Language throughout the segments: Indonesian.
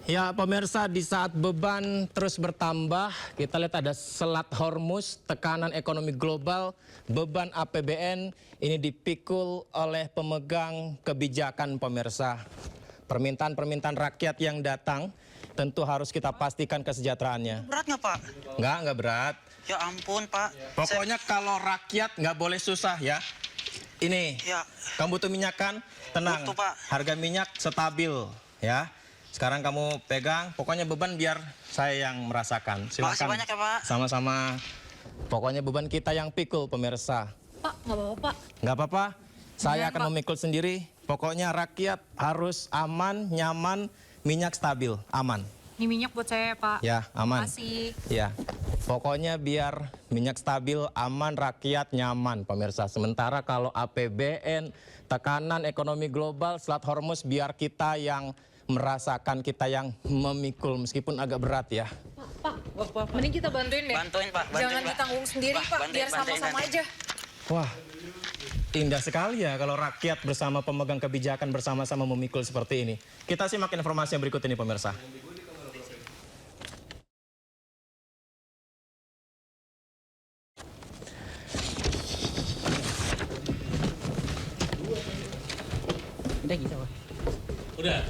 Ya pemirsa, di saat beban terus bertambah, kita lihat ada Selat Hormuz, tekanan ekonomi global, beban APBN ini dipikul oleh pemegang kebijakan pemirsa. Permintaan-permintaan rakyat yang datang tentu harus kita pastikan kesejahteraannya. Berat nggak Pak? Nggak berat. Ya ampun Pak. Pokoknya kalau rakyat nggak boleh susah ya. Ini, Ya. kamu butuh minyak kan? Tenang, Butuh, Pak. harga minyak stabil ya. Sekarang kamu pegang, pokoknya beban biar saya yang merasakan. Silakan. Makasih banyak ya Pak. Sama-sama. Pokoknya beban kita yang pikul pemirsa. Pak, nggak apa-apa Pak. Nggak apa-apa, saya Beneran, akan Pak. memikul sendiri. Pokoknya rakyat harus aman, nyaman, minyak stabil, aman. Ini minyak buat saya Pak. Ya, aman. Makasih. Ya, pokoknya biar minyak stabil, aman, rakyat nyaman pemirsa. Sementara kalau APBN, tekanan ekonomi global, Selat Hormuz biar kita yang merasakan, kita yang memikul meskipun agak berat ya. Pak, mending kita bantuin deh. Bantuin Pak. Bantuin, Jangan Pak. ditanggung sendiri Pak, bantuin, biar bantuin, sama-sama bantuin. aja. Wah, indah sekali ya kalau rakyat bersama pemegang kebijakan bersama-sama memikul seperti ini. Kita simak informasi yang berikut ini pemirsa. Udah.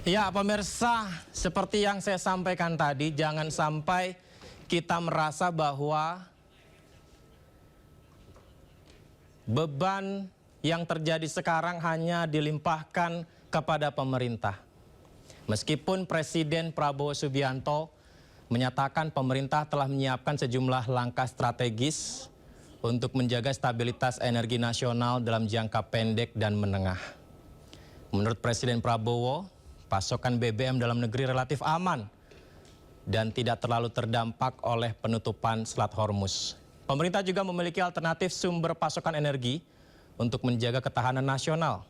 Ya pemirsa, seperti yang saya sampaikan tadi, jangan sampai kita merasa bahwa beban yang terjadi sekarang hanya dilimpahkan kepada pemerintah. Meskipun Presiden Prabowo Subianto menyatakan pemerintah telah menyiapkan sejumlah langkah strategis untuk menjaga stabilitas energi nasional dalam jangka pendek dan menengah. Menurut Presiden Prabowo, pasokan BBM dalam negeri relatif aman dan tidak terlalu terdampak oleh penutupan Selat Hormuz. Pemerintah juga memiliki alternatif sumber pasokan energi untuk menjaga ketahanan nasional.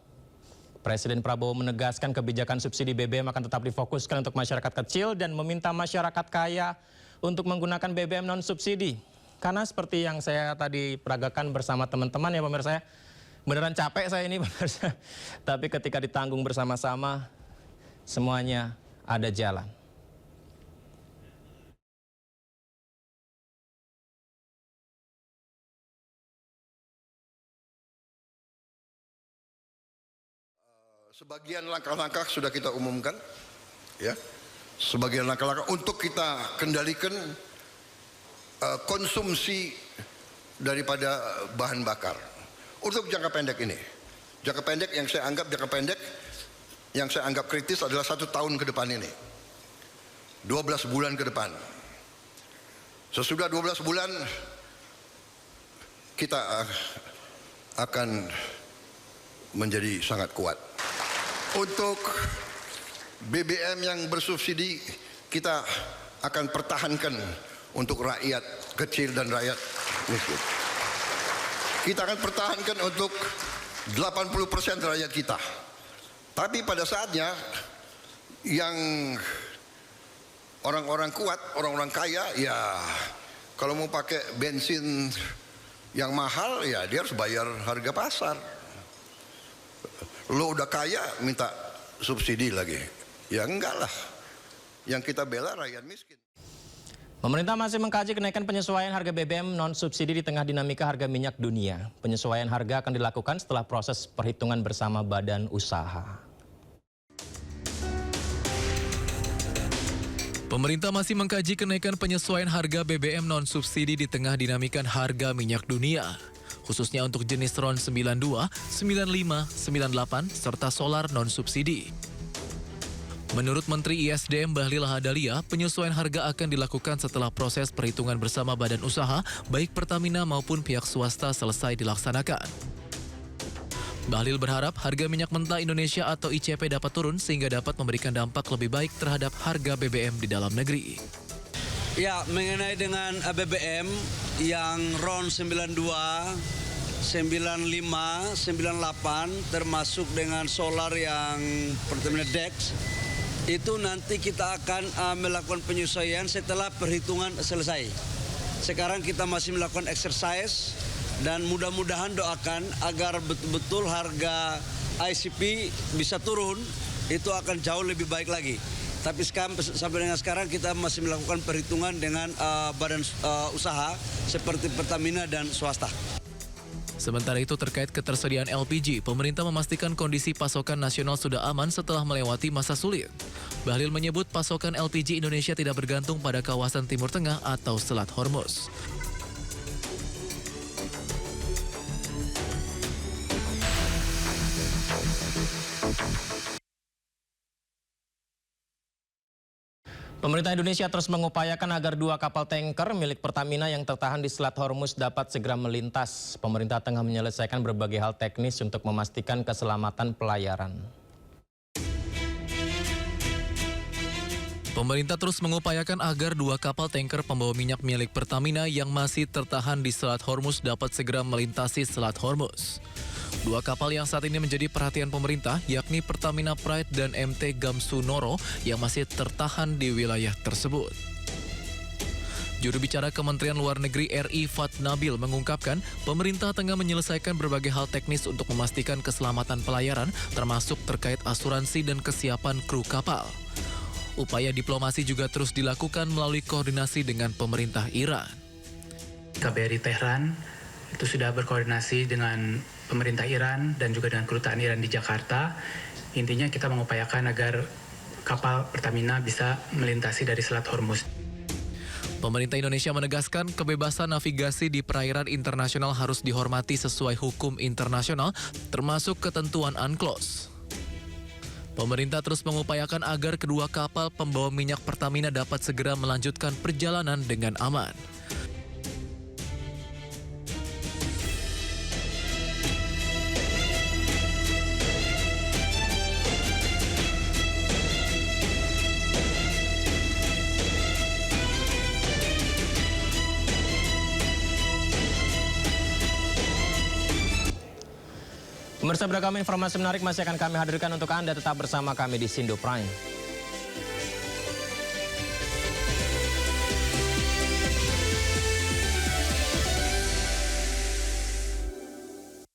Presiden Prabowo menegaskan kebijakan subsidi BBM akan tetap difokuskan untuk masyarakat kecil dan meminta masyarakat kaya untuk menggunakan BBM non-subsidi. Karena seperti yang saya tadi peragakan bersama teman-teman ya pemirsa, beneran capek saya ini pemirsa. Tapi ketika ditanggung bersama-sama, semuanya ada jalan. Sebagian langkah-langkah sudah kita umumkan, ya. Sebagian langkah-langkah untuk kita kendalikan konsumsi daripada bahan bakar untuk jangka pendek ini. Jangka pendek yang saya anggap kritis adalah 1 tahun ke depan ini, 12 bulan ke depan. Sesudah 12 bulan kita akan menjadi sangat kuat. Untuk BBM yang bersubsidi kita akan pertahankan untuk rakyat kecil dan rakyat miskin. Kita akan pertahankan untuk 80% rakyat kita. Tapi pada saatnya yang orang-orang kuat, orang-orang kaya, ya kalau mau pakai bensin yang mahal ya dia harus bayar harga pasar. Lo udah kaya minta subsidi lagi, ya enggak lah. Yang kita bela rakyat miskin. Pemerintah masih mengkaji kenaikan penyesuaian harga BBM non-subsidi di tengah dinamika harga minyak dunia. Penyesuaian harga akan dilakukan setelah proses perhitungan bersama badan usaha. Pemerintah masih mengkaji kenaikan penyesuaian harga BBM non-subsidi di tengah dinamikan harga minyak dunia, khususnya untuk jenis RON 92, 95, 98, serta solar non-subsidi. Menurut Menteri ISDM Bahlil Lahadalia, penyesuaian harga akan dilakukan setelah proses perhitungan bersama badan usaha, baik Pertamina maupun pihak swasta selesai dilaksanakan. Bahlil berharap harga minyak mentah Indonesia atau ICP dapat turun sehingga dapat memberikan dampak lebih baik terhadap harga BBM di dalam negeri. Ya, mengenai dengan BBM yang RON 92, 95, 98 termasuk dengan solar yang Pertamina Dex, itu nanti kita akan melakukan penyesuaian setelah perhitungan selesai. Sekarang kita masih melakukan exercise dan mudah-mudahan doakan agar betul-betul harga ICP bisa turun itu akan jauh lebih baik lagi. Tapi sampai dengan sekarang kita masih melakukan perhitungan dengan badan usaha seperti Pertamina dan swasta. Sementara itu terkait ketersediaan LPG, pemerintah memastikan kondisi pasokan nasional sudah aman setelah melewati masa sulit. Bahlil menyebut pasokan LPG Indonesia tidak bergantung pada kawasan Timur Tengah atau Selat Hormuz. Pemerintah Indonesia terus mengupayakan agar 2 kapal tanker milik Pertamina yang tertahan di Selat Hormuz dapat segera melintas. Pemerintah tengah menyelesaikan berbagai hal teknis untuk memastikan keselamatan pelayaran. Pemerintah terus mengupayakan agar 2 kapal tanker pembawa minyak milik Pertamina yang masih tertahan di Selat Hormuz dapat segera melintasi Selat Hormuz. 2 kapal yang saat ini menjadi perhatian pemerintah yakni Pertamina Pride dan MT Gamsunoro yang masih tertahan di wilayah tersebut. Juru bicara Kementerian Luar Negeri RI Fat Nabil mengungkapkan pemerintah tengah menyelesaikan berbagai hal teknis untuk memastikan keselamatan pelayaran termasuk terkait asuransi dan kesiapan kru kapal. Upaya diplomasi juga terus dilakukan melalui koordinasi dengan pemerintah Iran. KBRI Tehran itu sudah berkoordinasi dengan pemerintah Iran dan juga dengan kedutaan Iran di Jakarta. Intinya kita mengupayakan agar kapal Pertamina bisa melintasi dari Selat Hormuz. Pemerintah Indonesia menegaskan kebebasan navigasi di perairan internasional harus dihormati sesuai hukum internasional, termasuk ketentuan UNCLOS. Pemerintah terus mengupayakan agar kedua kapal pembawa minyak Pertamina dapat segera melanjutkan perjalanan dengan aman. Pemirsa, beragam informasi menarik masih akan kami hadirkan untuk Anda. Tetap bersama kami di Sindo Prime.